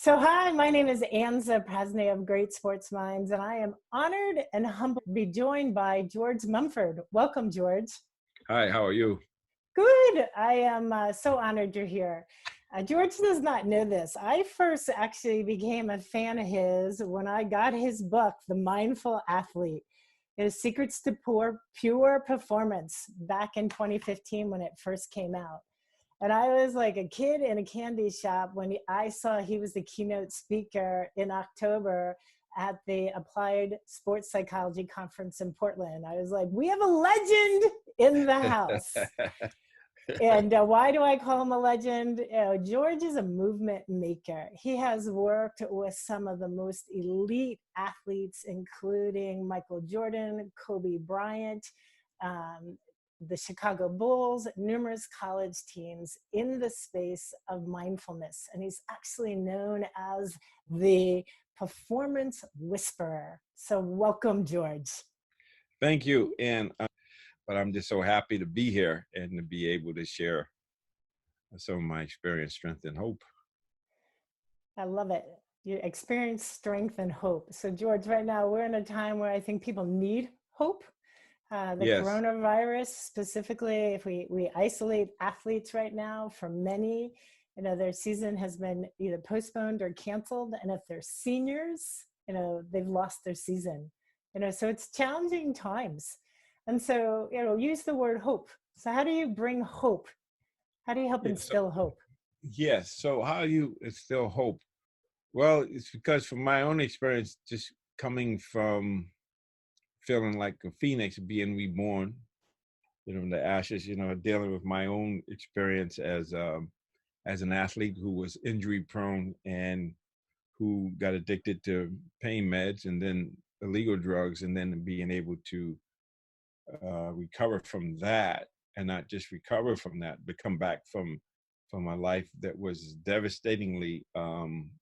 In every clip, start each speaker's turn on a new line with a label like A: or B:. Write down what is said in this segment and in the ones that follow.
A: So hi, my name is Ann Zaprazny of Great Sports Minds, and I am honored and humbled to be joined by George Mumford. Welcome, George.
B: Hi, how are you?
A: Good. I am so honored you're here. George does not know this. I first actually became a fan of his when I got his book, The Mindful Athlete. His Secrets to Pure Performance, back in 2015 when it first came out. And I was like a kid in a candy shop when I saw he was the keynote speaker in October at the Applied Sports Psychology Conference in Portland. I was like, we have a legend in the house. And why do I call him a legend? George is a movement maker. He has worked with some of the most elite athletes, including Michael Jordan, Kobe Bryant, the Chicago Bulls, numerous college teams in the space of mindfulness. And he's actually known as the performance whisperer. So welcome, George.
B: Thank you. But I'm just so happy to be here and to be able to share some of my experience, strength, and hope.
A: I love it. You experience strength and hope. So George, right now we're in a time where I think people need hope. The
B: Yes.
A: Coronavirus, specifically, if we isolate athletes right now, for many, their season has been either postponed or canceled. And if they're seniors, they've lost their season. So it's challenging times. And so, use the word hope. So how do you bring hope? How do you help instill hope?
B: Yes. So how do you instill hope? Well, it's because from my own experience, just coming from feeling like a phoenix being reborn, the ashes, dealing with my own experience as an athlete who was injury prone and who got addicted to pain meds and then illegal drugs, and then being able to recover from that, and not just recover from that, but come back from a life that was devastatingly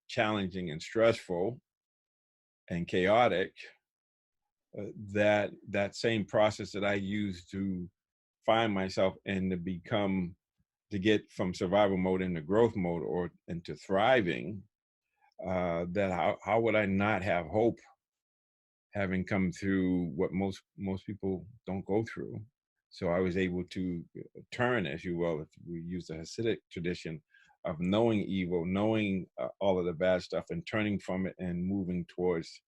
B: challenging and stressful and chaotic. That same process that I used to find myself and to get from survival mode into growth mode or into thriving, that how would I not have hope, having come through what most people don't go through. So I was able to turn, as you will, if we use the Hasidic tradition of knowing evil, knowing all of the bad stuff, and turning from it and moving towards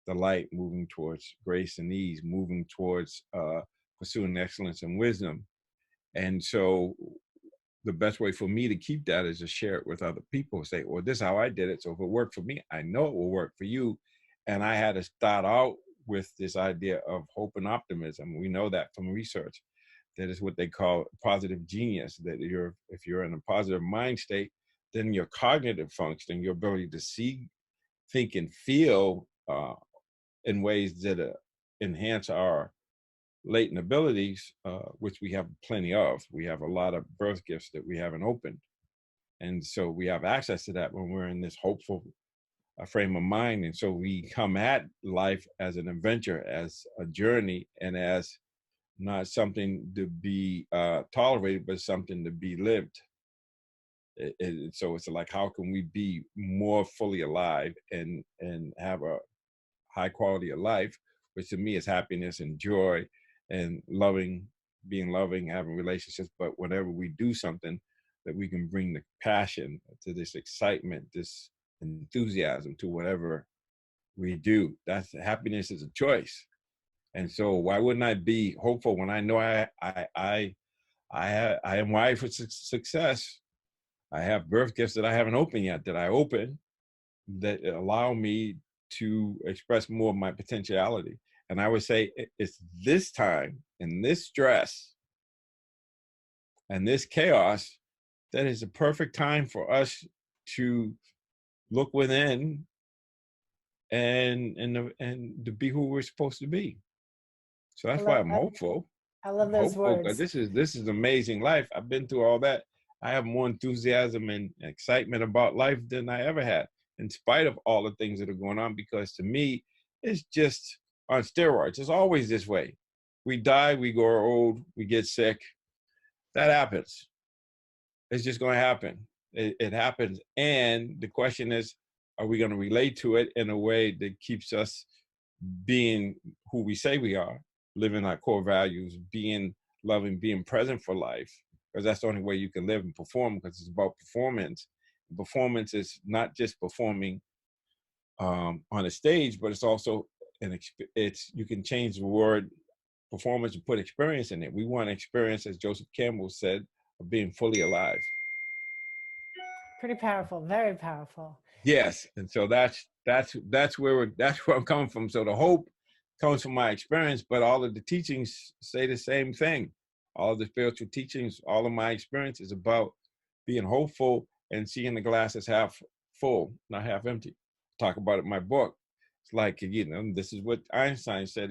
B: the light, moving towards grace and ease, moving towards pursuing excellence and wisdom. And so the best way for me to keep that is to share it with other people. Say, well, this is how I did it. So if it worked for me, I know it will work for you. And I had to start out with this idea of hope and optimism. We know that from research. That is what they call positive genius, that if you're in a positive mind state, then your cognitive function, your ability to see, think, and feel in ways that enhance our latent abilities, which we have plenty of. We have a lot of birth gifts that we haven't opened. And so we have access to that when we're in this hopeful frame of mind. And so we come at life as an adventure, as a journey, and as not something to be tolerated, but something to be lived. So it's like, how can we be more fully alive and have a high quality of life, which to me is happiness and joy and being loving, having relationships. But whenever we do something, that we can bring the passion to this excitement, this enthusiasm to whatever we do. That's happiness is a choice. And so why wouldn't I be hopeful when I know I am wired for success? I have birth gifts that I haven't opened yet, that I open, that allow me to express more of my potentiality. And I would say it's this time and this stress and this chaos that is the perfect time for us to look within and to be who we're supposed to be. So that's why I'm hopeful.
A: I love those words.
B: This is amazing life. I've been through all that. I have more enthusiasm and excitement about life than I ever had, in spite of all the things that are going on, because to me, it's just on steroids. It's always this way. We die, we grow old, we get sick. That happens. It's just going to happen. It happens. And the question is, are we going to relate to it in a way that keeps us being who we say we are, living our core values, being loving, being present for life, because that's the only way you can live and perform, because it's about performance. Performance is not just performing on a stage, but it's also it's you can change the word performance and put experience in it. We want experience, as Joseph Campbell said, of being fully alive.
A: Pretty powerful, very powerful.
B: Yes, and so that's where I'm coming from. So the hope comes from my experience, but all of the teachings say the same thing. All of the spiritual teachings, all of my experience is about being hopeful and seeing the glass as half full, not half empty. Talk about it in my book. It's like, this is what Einstein said: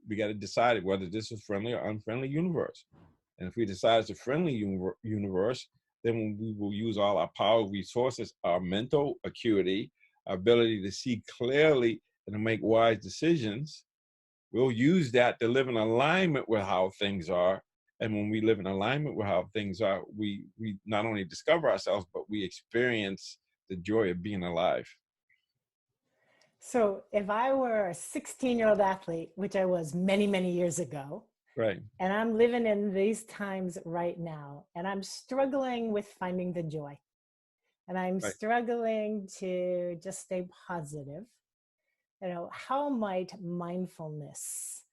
B: we got to decide whether this is friendly or unfriendly universe. And if we decide it's a friendly universe, then we will use all our power, resources, our mental acuity, our ability to see clearly and to make wise decisions. We'll use that to live in alignment with how things are. And when we live in alignment with how things are, we not only discover ourselves, but we experience the joy of being alive.
A: So if I were a 16-year-old athlete, which I was many, many years ago,
B: Right.
A: and I'm living in these times right now, and I'm struggling with finding the joy, and I'm
B: Right.
A: struggling to just stay positive, how might mindfulness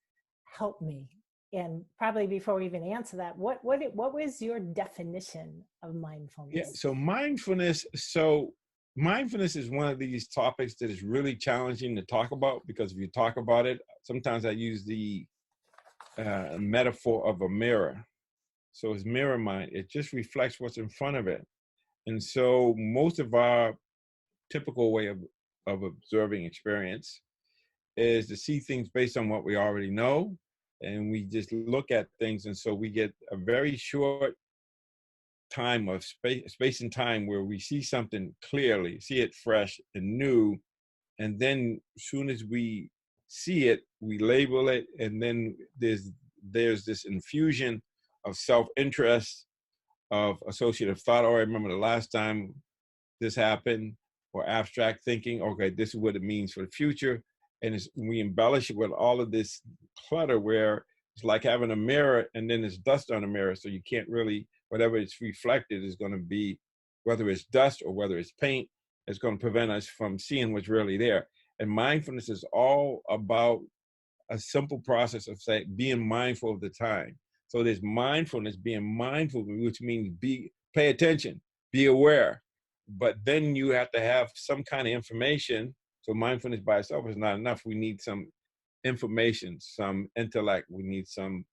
A: help me? And probably before we even answer that, what was your definition of mindfulness?
B: Yeah. So mindfulness is one of these topics that is really challenging to talk about, because if you talk about it, sometimes I use the metaphor of a mirror. So it's mirror mind. It just reflects what's in front of it. And so most of our typical way of observing experience is to see things based on what we already know. And we just look at things. And so we get a very short time of space and time where we see something clearly, see it fresh and new. And then as soon as we see it, we label it. And then there's this infusion of self-interest, of associative thought. Oh, I remember the last time this happened, or abstract thinking. Okay, this is what it means for the future. And we embellish it with all of this clutter, where it's like having a mirror and then there's dust on the mirror. So you can't really, whatever it's reflected is going to be, whether it's dust or whether it's paint, it's going to prevent us from seeing what's really there. And mindfulness is all about a simple process of being mindful of the time. So there's mindfulness, being mindful, which means pay attention, be aware. But then you have to have some kind of information. So mindfulness by itself is not enough. We need some information, some intellect. We need some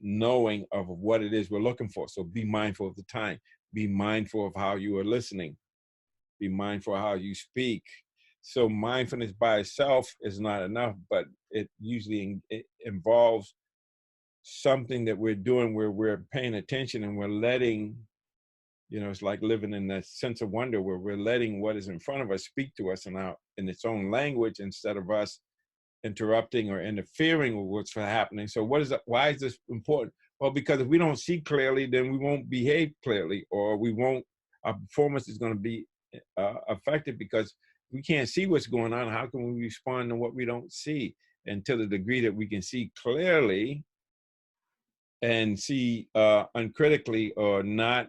B: knowing of what it is we're looking for. So be mindful of the time. Be mindful of how you are listening. Be mindful of how you speak. So mindfulness by itself is not enough, but it usually involves something that we're doing where we're paying attention and we're letting, it's like living in that sense of wonder where we're letting what is in front of us speak to us in its own language, instead of us interrupting or interfering with what's happening. So why is this important? Well, because if we don't see clearly, then we won't behave clearly, or our performance is going to be affected, because we can't see what's going on. How can we respond to what we don't see? And to the degree that we can see clearly and see uncritically, or not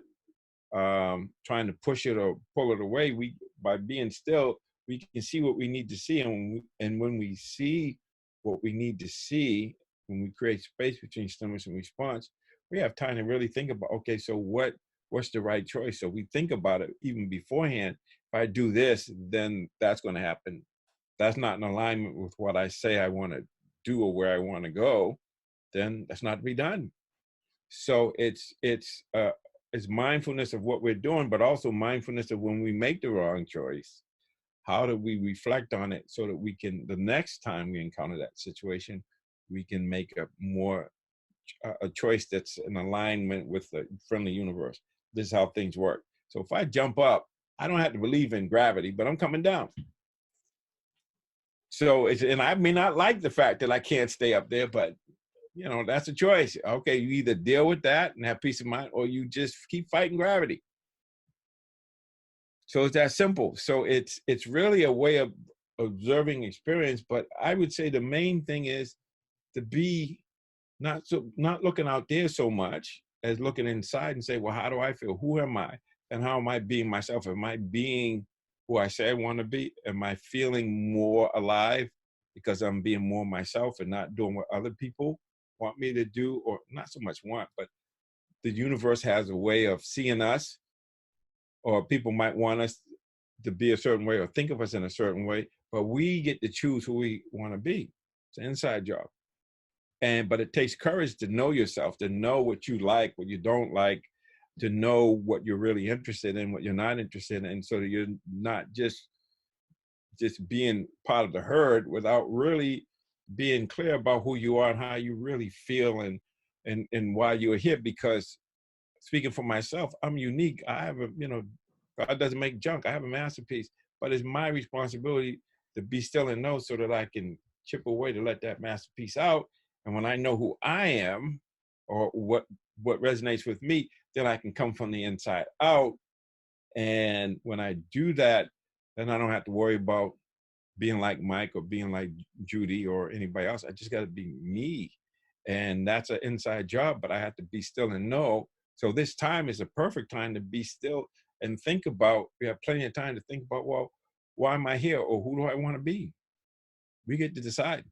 B: trying to push it or pull it away, by being still, we can see what we need to see. And when we see what we need to see, when we create space between stimulus and response, we have time to really think about, okay, so what's the right choice? So we think about it even beforehand. If I do this, then that's going to happen. That's not in alignment with what I say I want to do or where I want to go, then that's not to be done. So it's mindfulness of what we're doing, but also mindfulness of when we make the wrong choice. How do we reflect on it so that we can, the next time we encounter that situation, we can make a choice that's in alignment with the friendly universe. This is how things work. So if I jump up, I don't have to believe in gravity, but I'm coming down. So and I may not like the fact that I can't stay up there, but that's a choice. Okay, you either deal with that and have peace of mind, or you just keep fighting gravity. So it's that simple. So it's really a way of observing experience. But I would say the main thing is to be not looking out there so much as looking inside and say, well, how do I feel? Who am I? And how am I being myself? Am I being who I say I want to be? Am I feeling more alive because I'm being more myself and not doing what other people want me to do? Or not so much want, but the universe has a way of seeing us, or people might want us to be a certain way or think of us in a certain way, but we get to choose who we want to be. It's an inside job. But it takes courage to know yourself, to know what you like, what you don't like, to know what you're really interested in, what you're not interested in, so that you're not just being part of the herd without really being clear about who you are and how you really feel, and why you're here. Because speaking for myself, I'm unique. I have God doesn't make junk. I have a masterpiece, but it's my responsibility to be still and know, so that I can chip away to let that masterpiece out. And when I know who I am, or what resonates with me, then I can come from the inside out. And when I do that, then I don't have to worry about being like Mike or being like Judy or anybody else. I just got to be me. And that's an inside job, but I have to be still and know. So this time is a perfect time to be still and think about, we have plenty of time to think about, well, why am I here? Or who do I want to be? We get to decide.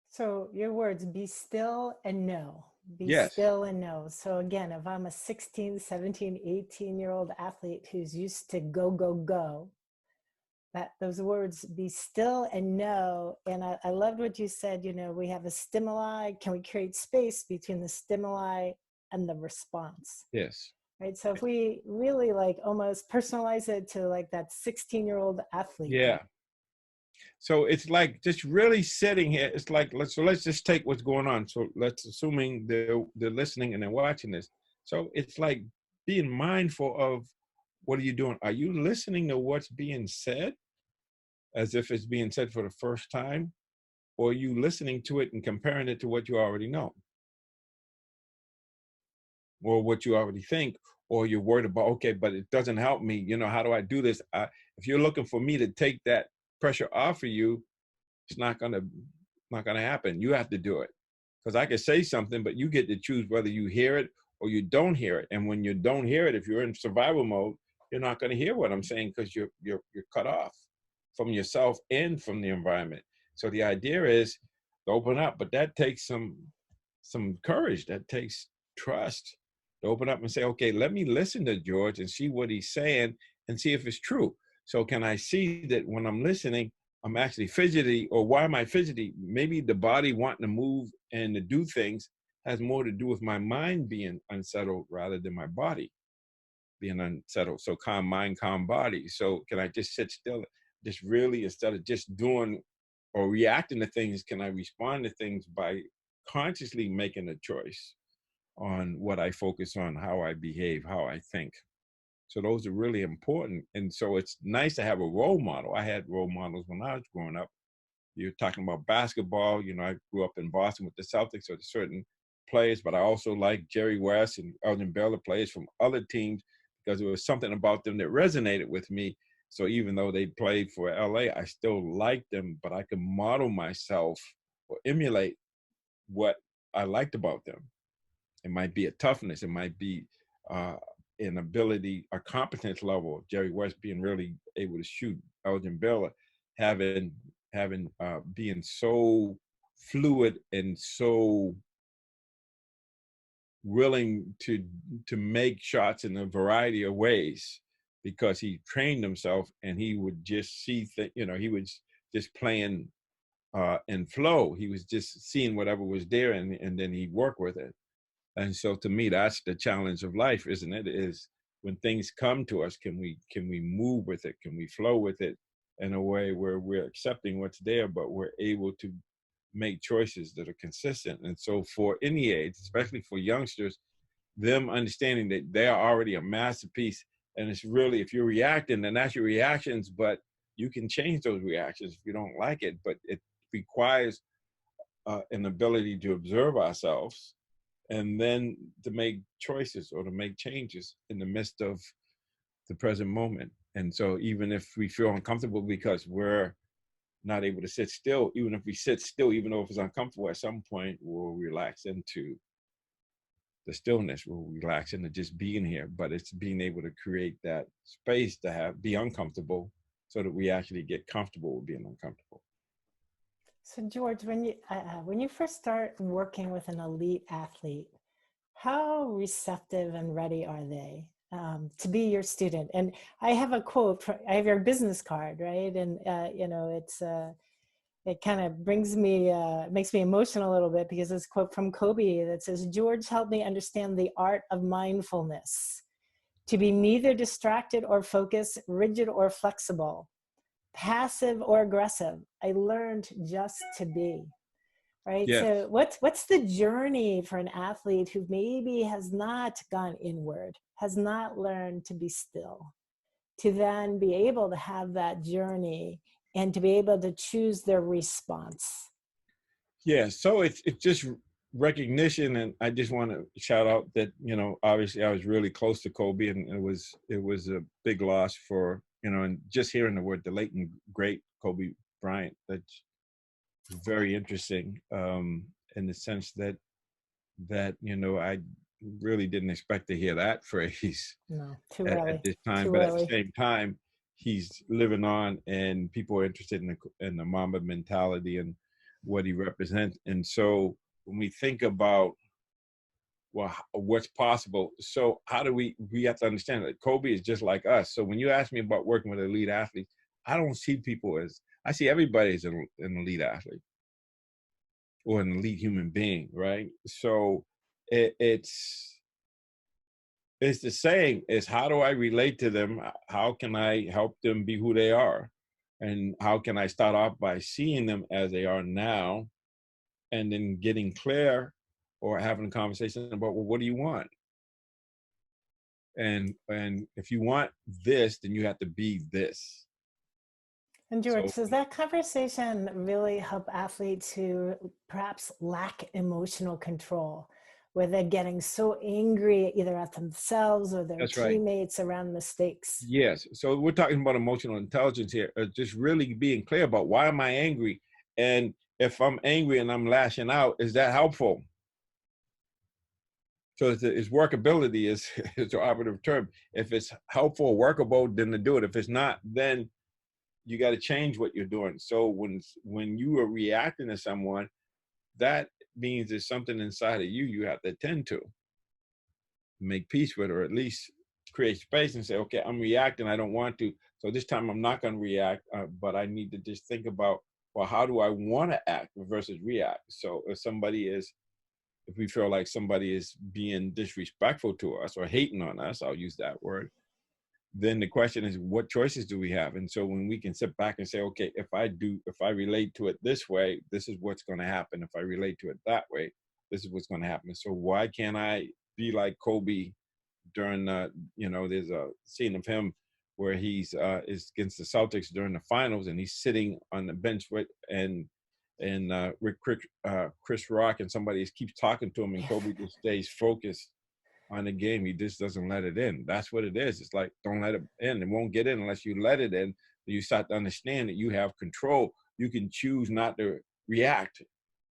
A: So your words, be still and know. Be
B: Yes.
A: still and know. So again, if I'm a 16, 17, 18-year-old athlete who's used to go, go, go, that those words, be still and know. And I loved what you said, we have a stimuli. Can we create space between the stimuli and the response?
B: Yes.
A: Right. So if we really like almost personalize it to like that 16-year-old athlete.
B: Yeah. So it's like just really sitting here. It's like, let's just take what's going on. So let's assuming they're listening and they're watching this. So it's like being mindful of, what are you doing? Are you listening to what's being said as if it's being said for the first time? Or are you listening to it and comparing it to what you already know? Or what you already think? Or you're worried about, okay, but it doesn't help me. How do I do this? If you're looking for me to take that pressure off of you, it's not gonna happen. You have to do it. Because I could say something, but you get to choose whether you hear it or you don't hear it. And when you don't hear it, if you're in survival mode, you're not going to hear what I'm saying, because you're cut off from yourself and from the environment. So the idea is to open up, but that takes some courage. That takes trust to open up and say, okay, let me listen to George and see what he's saying and see if it's true. So can I see that when I'm listening, I'm actually fidgety? Or why am I fidgety? Maybe the body wanting to move and to do things has more to do with my mind being unsettled rather than my body being unsettled. So calm mind, calm body. So can I just sit still, just really, instead of just doing or reacting to things, can I respond to things by consciously making a choice on what I focus on, how I behave, how I think? So those are really important. And so it's nice to have a role model. I had role models when I was growing up. You're talking about basketball. I grew up in Boston with the Celtics, so there's certain players, but I also like Jerry West and Elgin Baylor, players from other teams, because there was something about them that resonated with me. So even though they played for LA, I still liked them, but I could model myself or emulate what I liked about them. It might be a toughness. It might be an ability, a competence level. Jerry West being really able to shoot. Elgin Baylor having being so fluid and so willing to make shots in a variety of ways, because he trained himself and he would just see he was just playing in flow. He was just seeing whatever was there, and then he'd work with it. And so to me, that's the challenge of life, isn't it? Is when things come to us, can we move with it? Can we flow with it in a way where we're accepting what's there, but we're able to make choices that are consistent? And so for any age, especially for youngsters, them understanding that they are already a masterpiece, and it's really, if you're reacting, then that's your reactions, but you can change those reactions if you don't like it. But it requires an ability to observe ourselves, and then to make choices or to make changes in the midst of the present moment. And so even if we feel uncomfortable because we're not able to sit still, even if we sit still, even though if it's uncomfortable, at some point we'll relax into the stillness, we'll relax into just being here. But it's being able to create that space to be uncomfortable so that we actually get comfortable with being uncomfortable.
A: So George, when you first start working with an elite athlete, how receptive and ready are they to be your student? And I have a quote. I have your business card, right? And it kind of makes me emotional a little bit, because it's a quote from Kobe that says, "George helped me understand the art of mindfulness, to be neither distracted or focused, rigid or flexible, passive or aggressive. I learned just to be." Right.
B: Yes.
A: So what's the journey for an athlete who maybe has not gone inward, has not learned to be still, to then be able to have that journey and to be able to choose their response?
B: Yeah. So it's just recognition. And I just want to shout out that, obviously I was really close to Kobe, and it was a big loss for, and just hearing the word, the late and great Kobe Bryant, that's very interesting, in the sense that I really didn't expect to hear that phrase
A: No, too
B: at
A: early.
B: this time.
A: Too
B: But at the
A: early.
B: same time, he's living on, and people are interested in the Mamba mentality and what he represents. And so when we think about, well, what's possible, so how do we have to understand that Kobe is just like us. So when you ask me about working with elite athletes, I don't see people as, I see everybody as an elite athlete or an elite human being, right? So it's the saying is, how do I relate to them? How can I help them be who they are? And how can I start off by seeing them as they are now, and then getting clear or having a conversation about, well, what do you want? And if you want this, then you have to be this.
A: And
B: So
A: George, does that conversation really help athletes who perhaps lack emotional control, where they're getting so angry either at themselves or their
B: that's right.
A: teammates around mistakes?
B: Yes. So we're talking about emotional intelligence here, just really being clear about, why am I angry? And if I'm angry and I'm lashing out, is that helpful? So it's workability is is the operative term. If it's helpful or workable, then to do it. If it's not, then you got to change what you're doing. So when you are reacting to someone, that means there's something inside of you have to attend to, make peace with, or at least create space and say, okay, I'm reacting. I don't want to. So this time I'm not going to react, but I need to just think about, well, how do I want to act versus react? So if we feel like somebody is being disrespectful to us or hating on us, I'll use that word, then the question is, what choices do we have? And so when we can sit back and say, okay, if I relate to it this way, this is what's going to happen. If I relate to it that way, this is what's going to happen. So why can't I be like Kobe during there's a scene of him where he's is against the Celtics during the finals, and he's sitting on the bench with Chris Rock, and somebody keeps talking to him, and Kobe just stays focused on the game. He just doesn't let it in. That's what it is. It's like, don't let it in. It won't get in unless you let it in. You start to understand that you have control. You can choose not to react.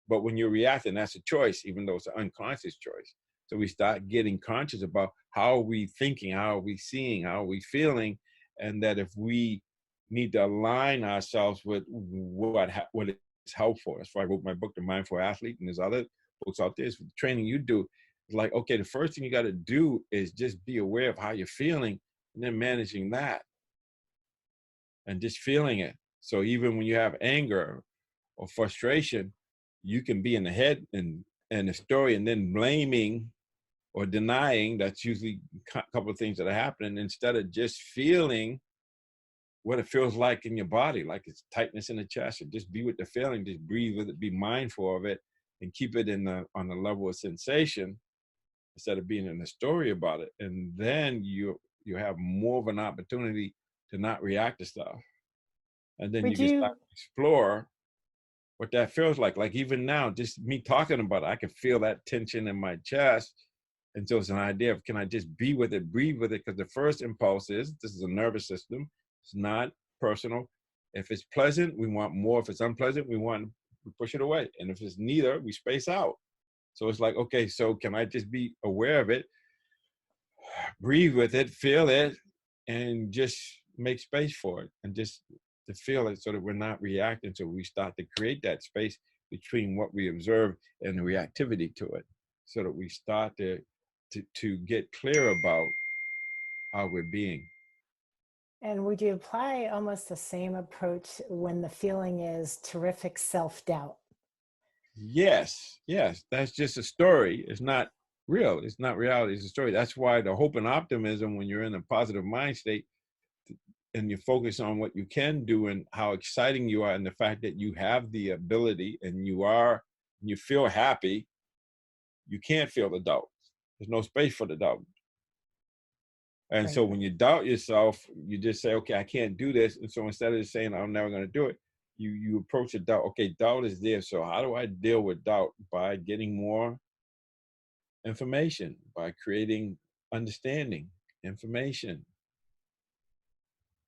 B: But when you're reacting, that's a choice, even though it's an unconscious choice. So we start getting conscious about, how are we thinking? How are we seeing? How are we feeling? And that if we need to align ourselves with what is helpful. That's why I wrote my book, The Mindful Athlete, and there's other books out there. It's the training you do. It's like, okay, the first thing you got to do is just be aware of how you're feeling, and then managing that and just feeling it. So even when you have anger or frustration, you can be in the head and the story, and then blaming or denying. That's usually a couple of things that are happening, instead of just feeling what it feels like in your body, like it's tightness in the chest, or just be with the feeling, just breathe with it, be mindful of it, and keep it on the level of sensation, instead of being in a story about it. And then you have more of an opportunity to not react to stuff. And then you
A: Would
B: can start
A: you
B: to explore what that feels like. Like even now, just me talking about it, I can feel that tension in my chest. And so it's an idea of, can I just be with it, breathe with it? Because the first impulse is, this is a nervous system. It's not personal. If it's pleasant, we want more. If it's unpleasant, we push it away. And if it's neither, we space out. So it's like, okay, so can I just be aware of it, breathe with it, feel it, and just make space for it, and just to feel it so that we're not reacting. So we start to create that space between what we observe and the reactivity to it, so that we start to get clear about how we're being.
A: And would you apply almost the same approach when the feeling is terrific self-doubt?
B: Yes, yes, that's just a story. It's not real. It's not reality. It's a story. That's why the hope and optimism, when you're in a positive mind state and you focus on what you can do and how exciting you are, and the fact that you have the ability and you feel happy, you can't feel the doubt. There's no space for the doubt. And so
A: Right.
B: when you doubt yourself, you just say, okay, I can't do this. And so instead of just saying, I'm never going to do it, you approach the doubt. Okay, doubt is there. So how do I deal with doubt? By getting more information, by creating understanding, information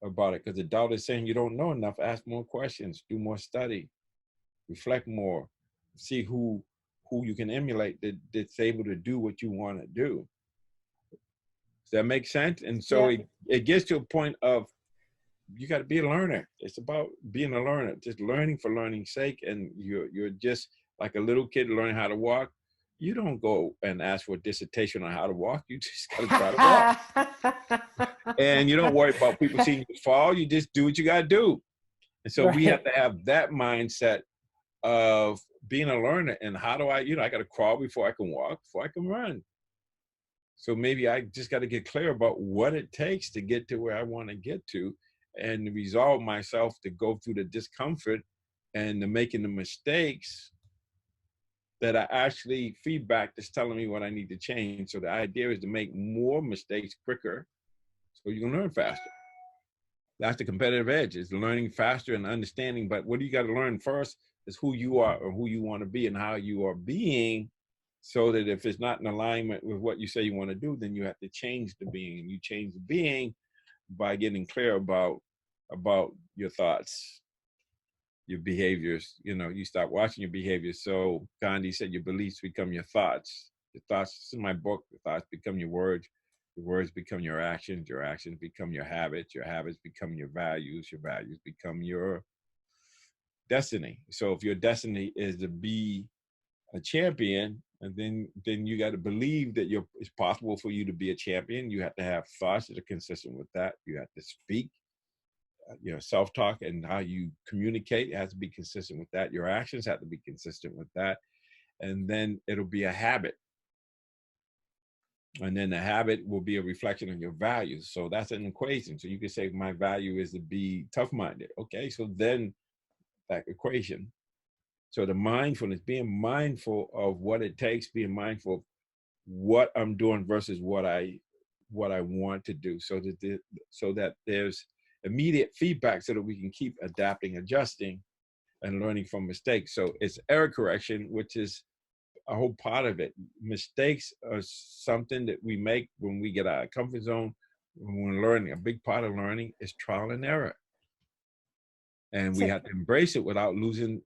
B: about it. Because the doubt is saying you don't know enough. Ask more questions, do more study, reflect more, see who you can emulate that's able to do what you want to do. Does that make sense? And so
A: Yeah.
B: it gets to a point of, you got to be a learner. It's about being a learner, just learning for learning's sake. And you're just like a little kid learning how to walk. You don't go and ask for a dissertation on how to walk. You just got to try to walk. And you don't worry about people seeing you fall. You just do what you got to do. And so we have
A: Right.
B: to have that mindset of being a learner. And how do I got to crawl before I can walk, before I can run. So maybe I just got to get clear about what it takes to get to where I want to get to, and resolve myself to go through the discomfort and the making the mistakes that are actually feedback that's telling me what I need to change. So the idea is to make more mistakes quicker so you can learn faster. That's the competitive edge, is learning faster and understanding. But what do you got to learn first is who you are, or who you want to be, and how you are being, so that if it's not in alignment with what you say you want to do, then you have to change the being. And you change the being by getting clear about your thoughts, your behaviors. You start watching your behaviors. So Gandhi said, your beliefs become your thoughts. Your thoughts, this is my book, your thoughts become your words become your actions become your habits become your values become your destiny. So if your destiny is to be a champion, and then you got to believe that it's possible for you to be a champion. You have to have thoughts that are consistent with that. You have to speak, self-talk, and how you communicate has to be consistent with that. Your actions have to be consistent with that. And then it'll be a habit. And then the habit will be a reflection of your values. So that's an equation. So you can say, my value is to be tough-minded. Okay, so then that equation. So the mindfulness, being mindful of what it takes, being mindful of what I'm doing versus what I want to do, so that there's immediate feedback, so that we can keep adapting, adjusting, and learning from mistakes. So it's error correction, which is a whole part of it. Mistakes are something that we make when we get out of comfort zone, when we're learning. A big part of learning is trial and error. And we
A: So,
B: have to embrace it without losing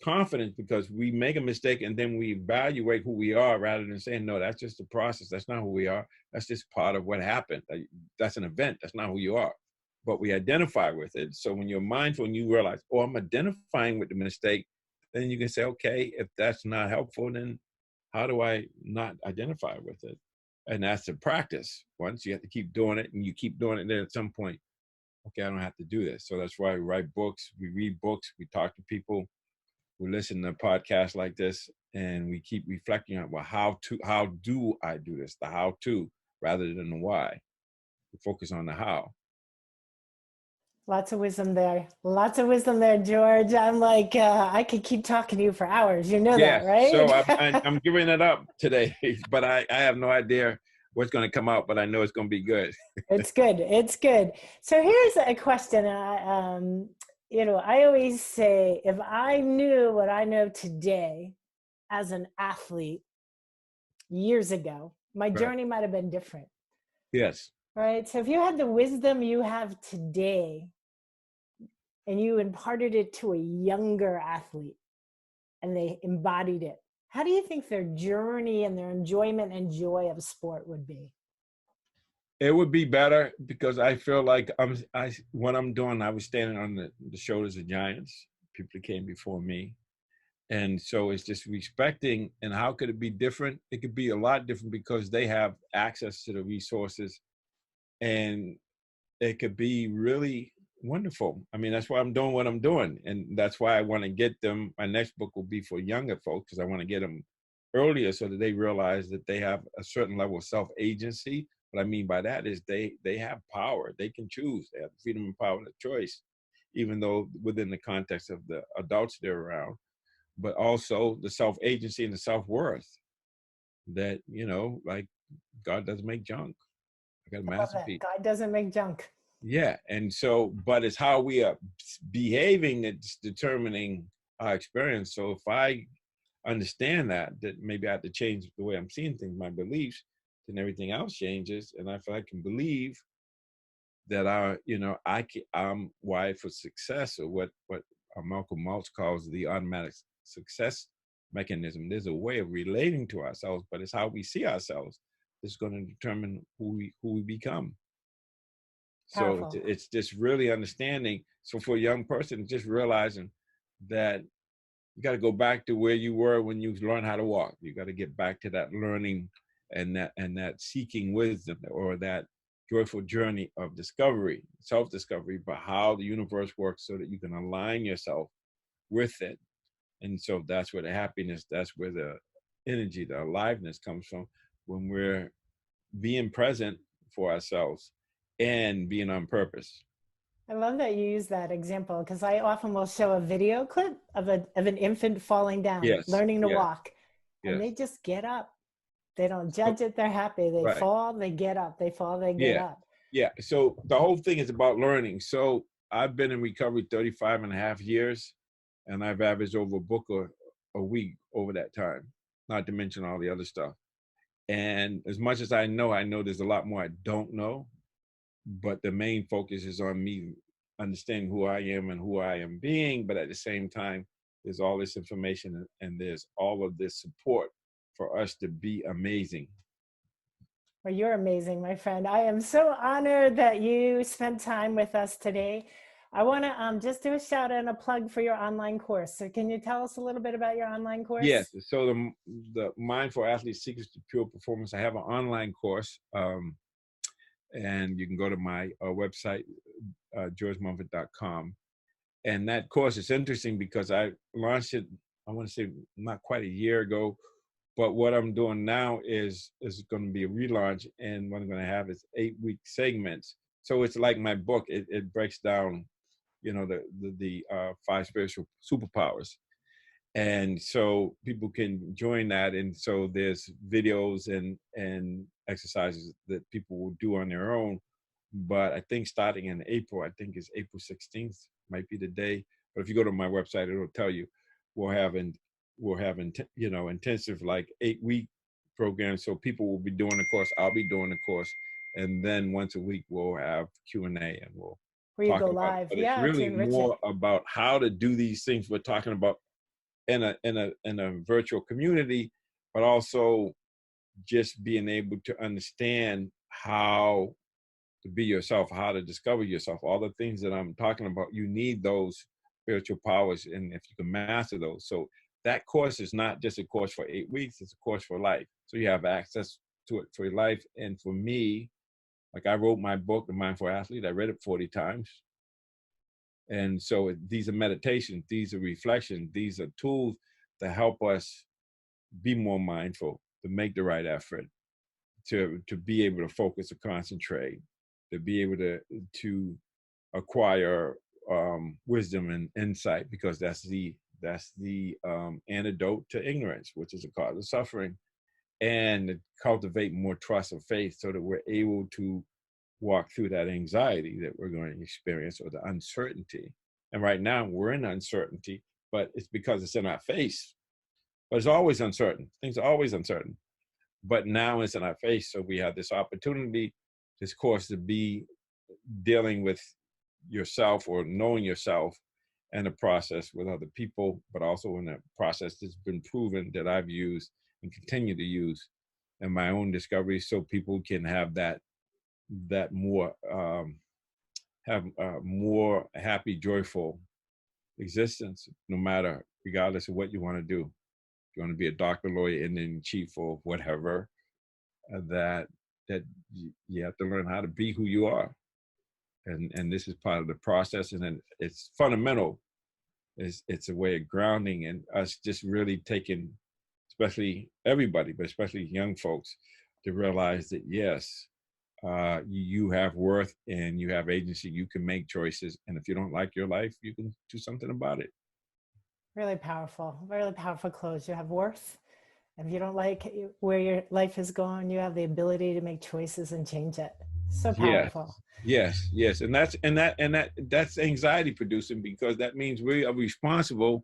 B: confidence, because we make a mistake and then we evaluate who we are, rather than saying, no, that's just a process. That's not who we are. That's just part of what happened. That's an event. That's not who you are. But we identify with it. So when you're mindful and you realize, oh, I'm identifying with the mistake, then you can say, okay, if that's not helpful, then how do I not identify with it? And that's the practice. Once you have to keep doing it, and you keep doing it, then at some point, okay, I don't have to do this. So that's why we write books, we read books, we talk to people, we listen to podcasts like this, and we keep reflecting on, well, how do I do this? The how to, rather than the why. We focus on the how.
A: lots of wisdom there. Lots of wisdom there, George. I'm like, I could keep talking to you for hours. You know that,
B: Yes.
A: right?
B: So I'm giving it up today, but I have no idea what's going to come out, but I know it's going to be good.
A: It's good. It's good. So here's a question. I always say, if I knew what I know today as an athlete years ago, my
B: Right.
A: journey might have been different.
B: Yes.
A: Right. So if you had the wisdom you have today and you imparted it to a younger athlete and they embodied it, how do you think their journey and their enjoyment and joy of sport would be?
B: It would be better because I feel like what I'm doing, I was standing on the shoulders of giants, people that came before me. And so it's just respecting. And how could it be different? It could be a lot different because they have access to the resources, and it could be really wonderful. I mean, that's why I'm doing what I'm doing. And that's why I want to get them. My next book will be for younger folks because I want to get them earlier so that they realize that they have a certain level of self-agency. What I mean by that is they have power. They can choose. They have freedom and power of choice, even though within the context of the adults they're around, but also the self-agency and the self-worth that, like God doesn't make junk. I got a
A: I love that.
B: masterpiece.
A: God doesn't make junk.
B: Yeah. And so, but it's how we are behaving that's determining our experience. So if I understand that maybe I have to change the way I'm seeing things, my beliefs, then everything else changes. And if I can believe that I'm wired for success, or what Malcolm Maltz calls the automatic success mechanism. There's a way of relating to ourselves, but it's how we see ourselves that's going to determine who we become. So
A: Powerful.
B: it's just really understanding. So for a young person, just realizing that you got to go back to where you were when you learned how to walk. You got to get back to that learning and that seeking wisdom, or that joyful journey of discovery, self-discovery, but how the universe works so that you can align yourself with it. And so that's where the happiness, that's where the energy, the aliveness comes from, when we're being present for ourselves and being on purpose.
A: I love that you use that example because I often will show a video clip of an infant falling down,
B: Yes,
A: learning to
B: yes,
A: walk, and
B: yes.
A: they just get up. They don't
B: So,
A: judge it. They're happy. They
B: right.
A: fall, they get up. They fall, they get
B: Yeah.
A: up.
B: Yeah. So the whole thing is about learning. So I've been in recovery 35 and a half years, and I've averaged over a book a week over that time, not to mention all the other stuff. And as much as I know there's a lot more I don't know, but the main focus is on me understanding who I am and who I am being. But at the same time, there's all this information and there's all of this support for us to be amazing.
A: Well, you're amazing, my friend. I am so honored that you spent time with us today. I want to just do a shout out and a plug for your online course. So, can you tell us a little bit about your online
B: Yes.
A: course?
B: So the Mindful Athlete Secrets to Pure Performance, I have an online course, and you can go to my website, georgemumford.com. And that course is interesting because I launched it, I want to say not quite a year ago, but what I'm doing now is going to be a relaunch, and what I'm going to have is 8-week segments. So it's like my book. It breaks down, the 5 spiritual superpowers, and so people can join that. And so there's videos and exercises that people will do on their own. But I think starting in April, I think it's April 16th might be the day. But if you go to my website, it'll tell you we'll have intensive like 8-week programs. So people will be doing the course, I'll be doing the course, and then once a week we'll have Q&A and we'll
A: Where you
B: talk
A: go
B: about it.
A: live.
B: But it's
A: Yeah, to
B: really
A: enrich it.
B: more about how to do these things we're talking about in a virtual community, but also just being able to understand how to be yourself, how to discover yourself, all the things that I'm talking about. You need those spiritual powers, and if you can master those. So that course is not just a course for 8 weeks, it's a course for life. So you have access to it for your life. And for me, like I wrote my book, The Mindful Athlete, I read it 40 times. And so these are meditations, these are reflections, these are tools to help us be more mindful, to make the right effort, to be able to focus or concentrate, to be able to acquire wisdom and insight, because that's the antidote to ignorance, which is a cause of suffering, and to cultivate more trust and faith so that we're able to walk through that anxiety that we're going to experience, or the uncertainty. And right now we're in uncertainty, but it's because it's in our face. But it's always uncertain. Things are always uncertain. But now it's in our face. So we have this opportunity this course to be dealing with yourself or knowing yourself and the process with other people, but also in a process that's been proven that I've used and continue to use in my own discovery, so people can have that more have a more happy, joyful existence, no matter, regardless of what you want to do. If you want to be a doctor, lawyer, Indian chief, or whatever, that you have to learn how to be who you are, and this is part of the process. And then it's fundamental. It's a way of grounding and us just really taking, especially everybody, but especially young folks, to realize that yes, you have worth and you have agency. You can make choices, and if you don't like your life, you can do something about it.
A: Really powerful close. You have worth. If you don't like where your life is going, you have the ability to make choices and change it. So
B: Yes,
A: powerful.
B: yes, and that's anxiety producing, because that means we are responsible,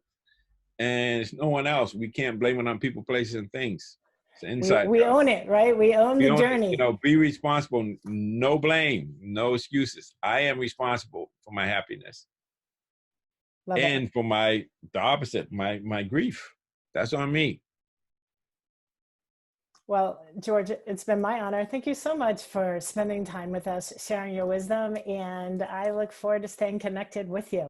B: and it's no one else. We can't blame it on people, places, and things. It's an inside
A: We
B: job.
A: own it, right? We own
B: We
A: the
B: own it.
A: journey.
B: Be responsible. No blame, no excuses. I am responsible for my happiness
A: Love it.
B: and for the opposite, my grief. That's on me.
A: Well, George, it's been my honor. Thank you so much for spending time with us, sharing your wisdom, and I look forward to staying connected with you.